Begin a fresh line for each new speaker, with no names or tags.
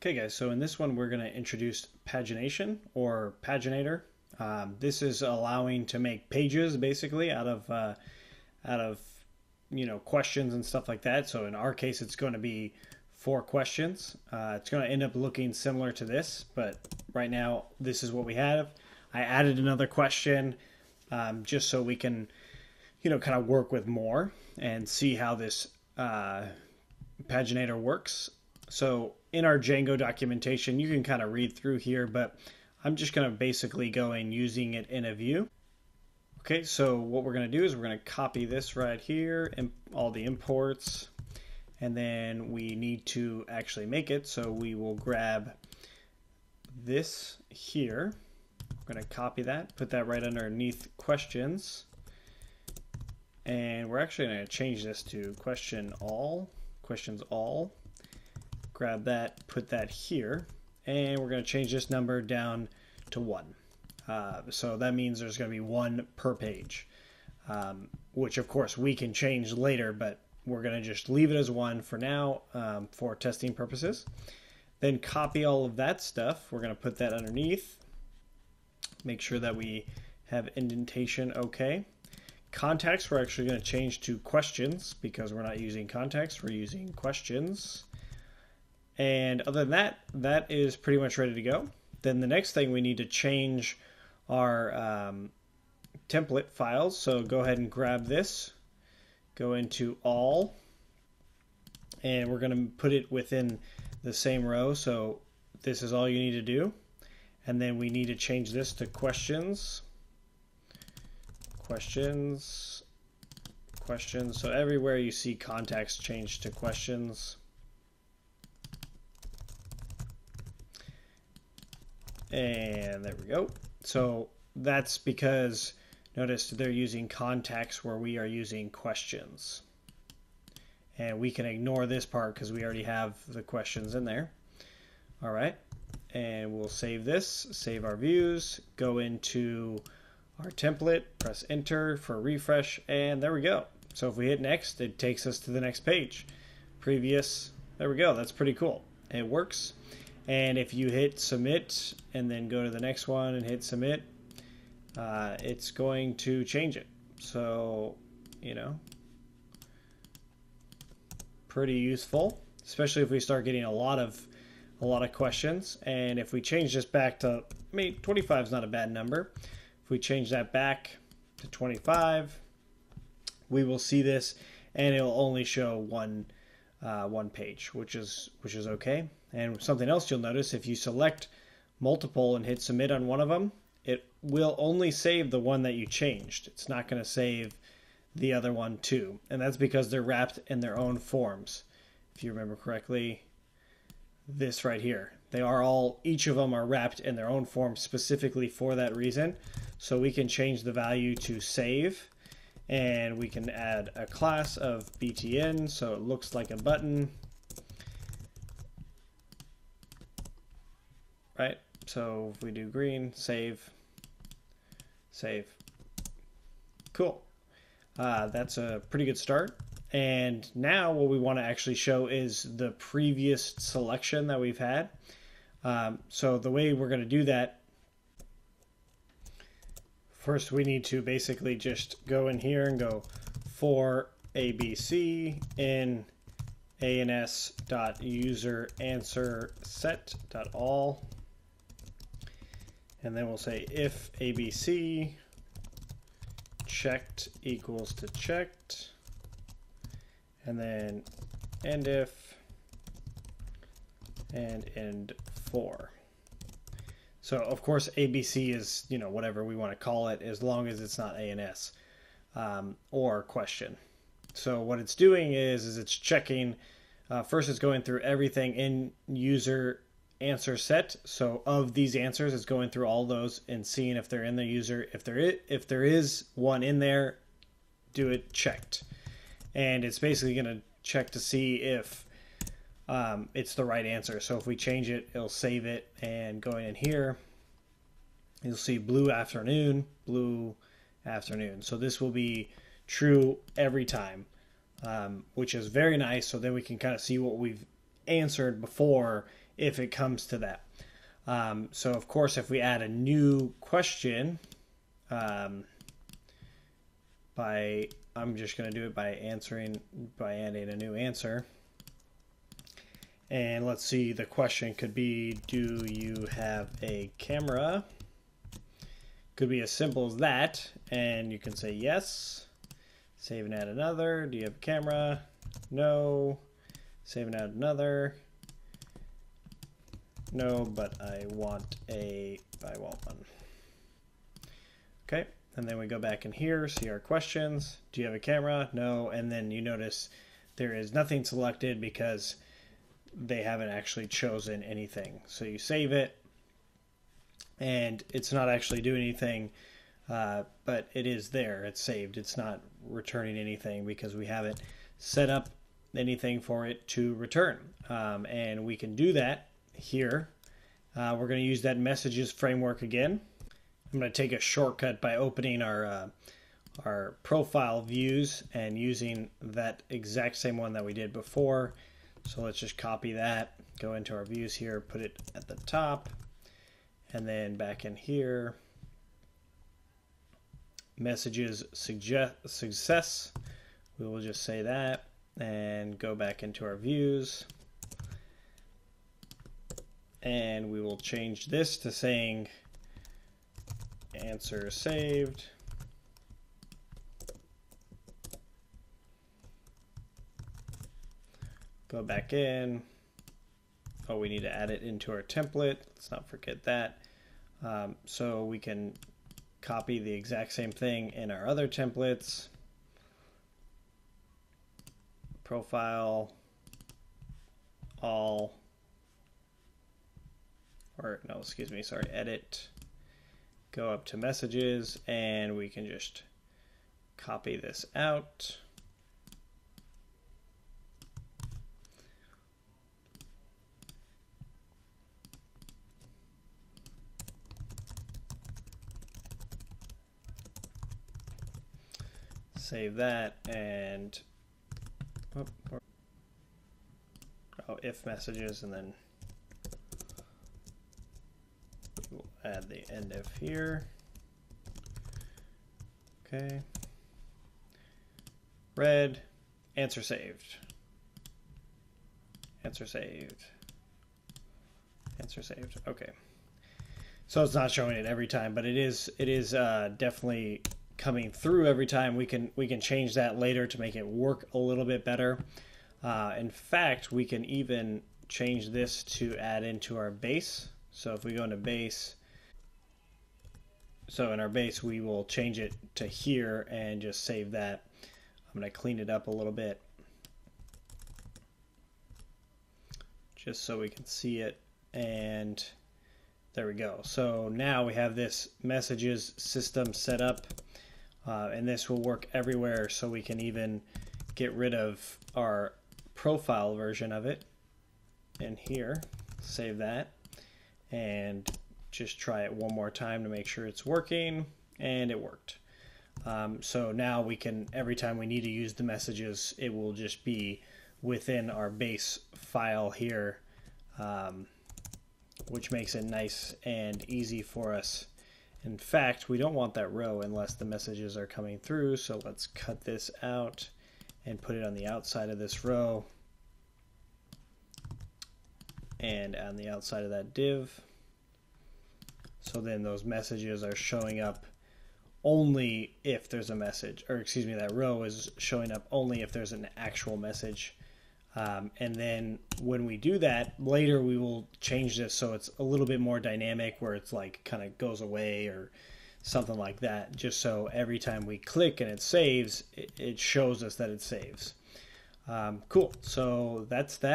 Okay guys, so in this one we're going to introduce pagination or paginator. This is allowing to make pages basically out of questions and stuff like that. So in our case it's going to be 4 questions. It's going to end up looking similar to this, but right now this is what we have. I added another question just so we can kind of work with more and see how this paginator works. So in our Django documentation, you can kind of read through here, but I'm just going to basically go in using it in a view. Okay, so what we're going to do is we're going to copy this right here and all the imports, and then we need to actually make it. So we will grab this here. We're going to copy that, put that right underneath questions, and we're actually going to change this to questions all. Grab that, put that here, and we're going to change this number down to 1. So that means there's going to be 1 per page, which of course we can change later, but we're going to just leave it as 1 for now for testing purposes. Then copy all of that stuff. We're going to put that underneath. Make sure that we have indentation okay. Context we're actually going to change to questions because we're not using context, we're using questions. And other than that, that is pretty much ready to go. Then the next thing we need to change our template files. So go ahead and grab this, go into all, and we're going to put it within the same row. So this is all you need to do. And then we need to change this to questions. So everywhere you see context, change to questions. And there we go. So that's because notice they're using context where we are using questions. And we can ignore this part because we already have the questions in there. All right. And we'll save this, save our views, go into our template, press enter for refresh, and there we go. So if we hit next, it takes us to the next page. Previous, there we go. That's pretty cool. It works. And if you hit submit and then go to the next one and hit submit, it's going to change it. So, pretty useful, especially if we start getting a lot of questions. And if we change this back to, 25 is not a bad number. If we change that back to 25, we will see this, and it'll only show one page, which is okay. And something else you'll notice, if you select multiple and hit submit on one of them, it will only save the one that you changed. It's not going to save the other one too. And that's because they're wrapped in their own forms. If you remember correctly, this right here, each of them are wrapped in their own form specifically for that reason. So we can change the value to save, and we can add a class of btn so it looks like a button. Right, so if we do green, save. Cool. That's a pretty good start. And now what we want to actually show is the previous selection that we've had. So the way we're going to do that, first we need to basically just go in here and go for ABC in ans.user_answer_set.all. And then we'll say if ABC checked equals to checked, and then end if and end for. So of course ABC is whatever we want to call it, as long as it's not ANS or question. So what it's doing is it's checking. First, it's going through everything in user answer set. So of these answers, it's going through all those and seeing if they're in the user. If there is one in there, do it checked. And it's basically going to check to see if it's the right answer. So if we change it, it'll save it, and going in here, you'll see blue afternoon. So this will be true every time, which is very nice. So then we can kind of see what we've answered before if it comes to that. So of course, if we add a new question, I'm just going to do it by adding a new answer. And let's see, the question could be, do you have a camera? Could be as simple as that. And you can say yes. Save and add another. Do you have a camera? No. Save and add another. No, but I want one. Okay, and then we go back in here, see our questions. Do you have a camera? No, and then you notice there is nothing selected because they haven't actually chosen anything. So you save it, and it's not actually doing anything, but it is there. It's saved. It's not returning anything because we haven't set up anything for it to return. And we can do that here. We're going to use that messages framework again. I'm going to take a shortcut by opening our profile views and using that exact same one that we did before. So let's just copy that, go into our views here, put it at the top, and then back in here, messages success. We will just say that and go back into our views. And we will change this to saying answer saved. Go back in. Oh, we need to add it into our template. Let's not forget that. So we can copy the exact same thing in our other templates. Profile, all, or no, excuse me, sorry, edit. Go up to messages, and we can just copy this out. Save that, and if messages, and then we'll add the end if here. Okay. Red, answer saved. Answer saved. Answer saved. Okay. So it's not showing it every time, but it is definitely coming through every time. We can change that later to make it work a little bit better. In fact, we can even change this to add into our base. So if we go into base, so in our base we will change it to here and just save that. I'm going to clean it up a little bit just so we can see it, and there we go. So now we have this messages system set up, and this will work everywhere, so we can even get rid of our profile version of it in here, save that, and just try it one more time to make sure it's working, and it worked. So now we can, every time we need to use the messages, it will just be within our base file here, which makes it nice and easy for us. In fact, we don't want that row unless the messages are coming through, so let's cut this out and put it on the outside of this row and on the outside of that div. So then those messages are showing up only if there's a message, or excuse me, that row is showing up only if there's an actual message. And then when we do that, later we will change this so it's a little bit more dynamic, where it's like kind of goes away or something like that, just so every time we click and it saves, it shows us that it saves. Cool. So that's that.